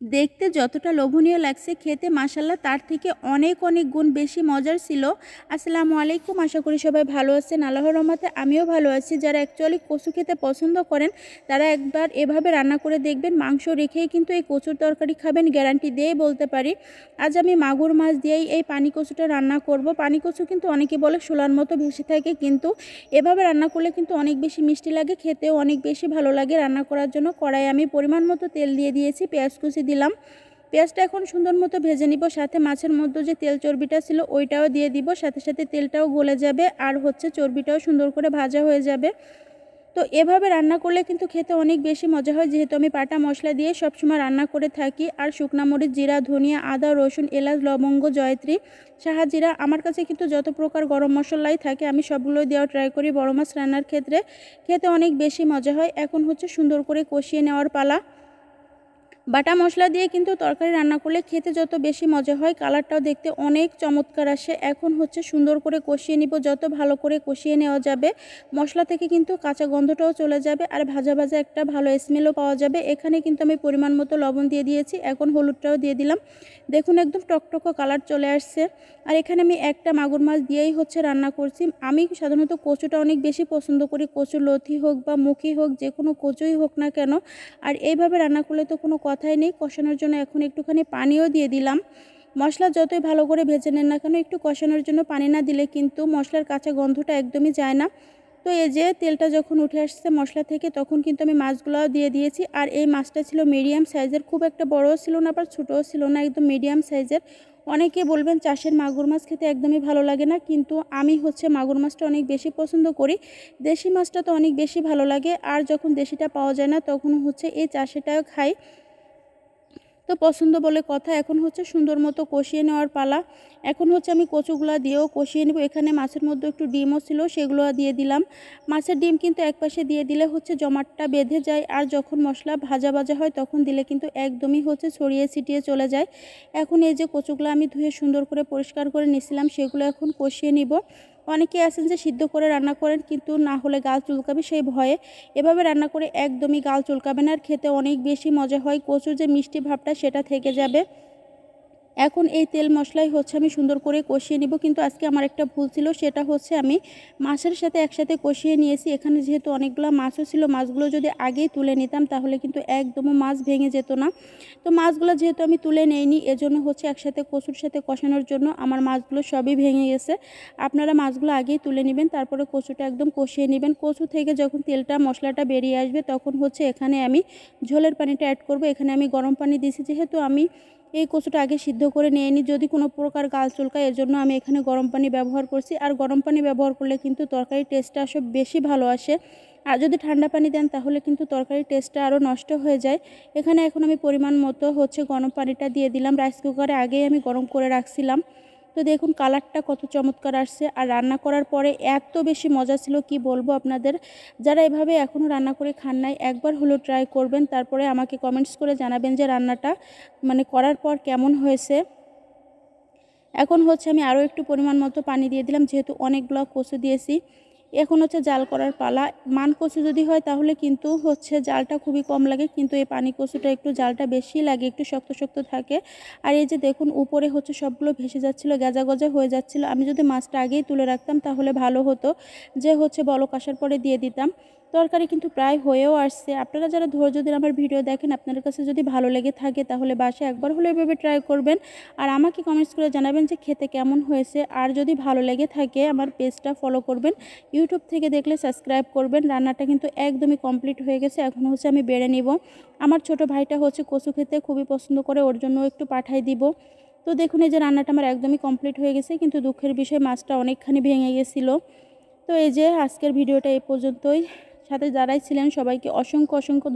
দেখতে যতটা লোভনীয় লাগছে খেতে মাশাআল্লাহ তার থেকে অনেক অনেক গুণ বেশি মজার ছিল। আসসালামু আলাইকুম, আশা করি সবাই ভালো আছেন। আল্লাহর রহমতে আমিও ভালো আছি। যারা অ্যাকচুয়ালি কচু খেতে পছন্দ করেন তারা একবার এভাবে রান্না করে দেখবেন। মাংস রেখেই কিন্তু এই কচুর তরকারি খাবেন, গ্যারান্টি দিয়েই বলতে পারি। আজ আমি মাগুর মাছ দিয়েই এই পানি কচুটা রান্না করব। পানি কচু কিন্তু অনেকে বলে শোলার মতো ভেসে থাকে, কিন্তু এভাবে রান্না করলে কিন্তু অনেক বেশি মিষ্টি লাগে, খেতেও অনেক বেশি ভালো লাগে। রান্না করার জন্য কড়াই আমি পরিমাণ মতো তেল দিয়ে দিয়েছি, পেঁয়াজ কুচি দিলাম। পেঁয়াজটা এখন সুন্দর মতো ভেজে নিব। সাথে মাছের মধ্যে যে তেল চর্বিটা ছিল ওইটাও দিয়ে দিব, সাথে সাথে তেলটাও গলে যাবে আর চর্বিটাও সুন্দর করে ভাজা হয়ে যাবে। তো এভাবে রান্না করলে কিন্তু খেতে অনেক বেশি মজা হয়, যেহেতু আমি পাটা মশলা দিয়ে সবসময় রান্না করে থাকি। আর শুকনা মরিচ, জিরা, ধনিয়া, আদা, রসুন, এলাচ, লবঙ্গ, জয়ত্রী, শাহজিরা, আমার কাছে কিন্তু যত প্রকার গরম মশলাই থাকে আমি সবগুলো দেওয়া ট্রাই করি বড় মাছ রান্নার ক্ষেত্রে। খেতে অনেক বেশি মজা হয়। এখন সুন্দর করে কষিয়ে নেওয়ার পালা। বাটা মশলা দিয়ে কিন্তু তরকারি রান্না করলে খেতে যত বেশি মজা হয়, কালারটাও দেখতে অনেক চমৎকার আসে। এখন সুন্দর করে কষিয়ে নিব। যত ভালো করে কষিয়ে নেওয়া যাবে মশলা থেকে কিন্তু কাঁচা গন্ধটাও চলে যাবে আর ভাজা ভাজা একটা ভালো স্মেলও পাওয়া যাবে। এখানে কিন্তু আমি পরিমাণ মতো লবণ দিয়ে দিয়েছি, এখন হলুদটাও দিয়ে দিলাম। দেখুন একদম টকটকো কালার চলে আসছে। আর এখানে আমি একটা মাগুর মাছ দিয়েই রান্না করছি। আমি সাধারণত কচুটা অনেক বেশি পছন্দ করি, কচুর লতি হোক বা মুখি হোক, যে কোনো কচুই হোক না কেন। আর এইভাবে রান্না করলে তো কোনো কথাই নেই। কষানোর জন্য এখন একটুখানি পানিও দিয়ে দিলাম। মশলা যতই ভালো করে ভেজে নেন না কেন, একটু কষানোর জন্য পানি না দিলে কিন্তু মশলার কাঁচা গন্ধটা একদমই যায় না। তো এই যে তেলটা যখন উঠে আসছে মশলা থেকে, তখন কিন্তু আমি মাছগুলোও দিয়ে দিয়েছি। আর এই মাছটা ছিল মিডিয়াম সাইজের, খুব একটা বড়ও ছিল না আবার ছোটও ছিল না, একদম মিডিয়াম সাইজের। অনেকে বলবেন চাষের মাগুর মাছ খেতে একদমই ভালো লাগে না, কিন্তু আমি মাগুর মাছটা অনেক বেশি পছন্দ করি। দেশি মাছটা তো অনেক বেশি ভালো লাগে, আর যখন দেশিটা পাওয়া যায় না তখন এই চাষেটাও খাই। তো পছন্দ বলে কথা। এখন সুন্দর মতো কষিয়ে নেওয়ার পালা। এখন আমি কচুগুলা দিয়েও কষিয়ে নেব। এখানে মাছের মধ্যে একটু ডিমও ছিল, সেগুলো দিয়ে দিলাম। মাছের ডিম কিন্তু একপাশে দিয়ে দিলে জমাটটা বেঁধে যায়, আর যখন মশলা ভাজা ভাজা হয় তখন দিলে কিন্তু একদমই ছড়িয়ে ছিটিয়ে চলে যায়। এখন এই যে কচুগুলো আমি ধুয়ে সুন্দর করে পরিষ্কার করে নিয়েছিলাম, সেগুলো এখন কষিয়ে নিব। অনেকে আছেন যে সিদ্ধ করে রান্না করেন, কিন্তু না হলে গাল চুলকাবে সেই ভয়ে। এভাবে রান্না করে একদমই গাল চুলকাবে না, আর খেতে অনেক বেশি মজা হয়। কচুর যে মিষ্টি ভাবটা সেটা থেকে যাবে। এখন এই তেল মশলাই আমি সুন্দর করে কষিয়ে নিব। কিন্তু আজকে আমার একটা ভুল ছিল, সেটা আমি মাছের সাথে একসাথে কষিয়ে নিয়েছি। এখানে যেহেতু অনেকগুলো মাছও ছিল, মাছগুলো যদি আগেই তুলে নিতাম তাহলে কিন্তু একদমও মাছ ভেঙে যেত না। তো মাছগুলো যেহেতু আমি তুলে নেইনি, এজন্য একসাথে কচুর সাথে কষানোর জন্য আমার মাছগুলো সবই ভেঙে গেছে। আপনারা মাছগুলো আগেই তুলে নেবেন, তারপরে কচুটা একদম কষিয়ে নেবেন। কচু থেকে যখন তেলটা মশলাটা বেরিয়ে আসবে তখন এখানে আমি ঝোলের পানিটা অ্যাড করব। এখানে আমি গরম পানি দিয়েছি, যেহেতু আমি এই কচুটা আগে সিদ্ধ করে নিয়ে নিই, যদি কোনো প্রকার গাল চুলকায় এজন্য আমি এখানে গরম পানি ব্যবহার করছি। আর গরম পানি ব্যবহার করলে কিন্তু তরকারির টেস্টটা বেশি ভালো আসে। আর যদি ঠান্ডা পানি দেন তাহলে কিন্তু তরকারির টেস্টটা আরও নষ্ট হয়ে যায়। এখানে এখন আমি পরিমাণ মতো গরম পানিটা দিয়ে দিলাম। রাইস কুকারে আগেই আমি গরম করে রাখছিলাম। তো দেখুন কালারটা কত চমৎকার আসছে, আর রান্না করার পরে এত বেশি মজা ছিল কি বলবো আপনাদের। যারা এভাবে এখনও রান্না করে খান নাই, একবার হলেও ট্রাই করবেন, তারপরে আমাকে কমেন্টস করে জানাবেন যে রান্নাটা করার পর কেমন হয়েছে। এখন আমি আরও একটু পরিমাণ মতো পানি দিয়ে দিলাম, যেহেতু অনেকগুলো কচু দিয়েছি। এখন জাল করার পালা। মান কচু যদি হয় তাহলে কিন্তু জালটা খুবই কম লাগে, কিন্তু এই পানি কচুটা একটু জালটা বেশি লাগে, একটু শক্ত শক্ত থাকে। আর এই যে দেখুন উপরে সবগুলো ভেসে যাচ্ছিলো, গেজা গজা হয়ে যাচ্ছিলো। আমি যদি মাছটা আগেই তুলে রাখতাম তাহলে ভালো হতো, যে বলক আসার পরে দিয়ে দিতাম। তরকারি কিন্তু প্রায় হয়েও আসছে। আপনারা যারা ধৈর্য ধরে আমার ভিডিও দেখেন, আপনাদের কাছে যদি ভালো লেগে থাকে তাহলে বাসায় একবার হলে এভাবে ট্রাই করবেন, আর আমাকে কমেন্টস করে জানাবেন যে খেতে কেমন হয়েছে। আর যদি ভালো লেগে থাকে আমার পেজটা ফলো করবেন, ইউটিউব থেকে দেখলে সাবস্ক্রাইব করবেন। রান্নাটা কিন্তু একদমই কমপ্লিট হয়ে গেছে। এখন আমি বেড়ে নিব। আমার ছোট ভাইটা কচু খেতে খুবই পছন্দ করে, ওর জন্য একটু পাঠাই দিব। তো দেখুন এই যে রান্নাটা আমার একদমই কমপ্লিট হয়ে গেছে, কিন্তু দুঃখের বিষয় মাছটা অনেকখানি ভেঙে গেছিলো। তো এই যে আজকের ভিডিওটা এই পর্যন্তই। সাথে যারাই ছিলেন সবাইকে অসংখ্য অসংখ্য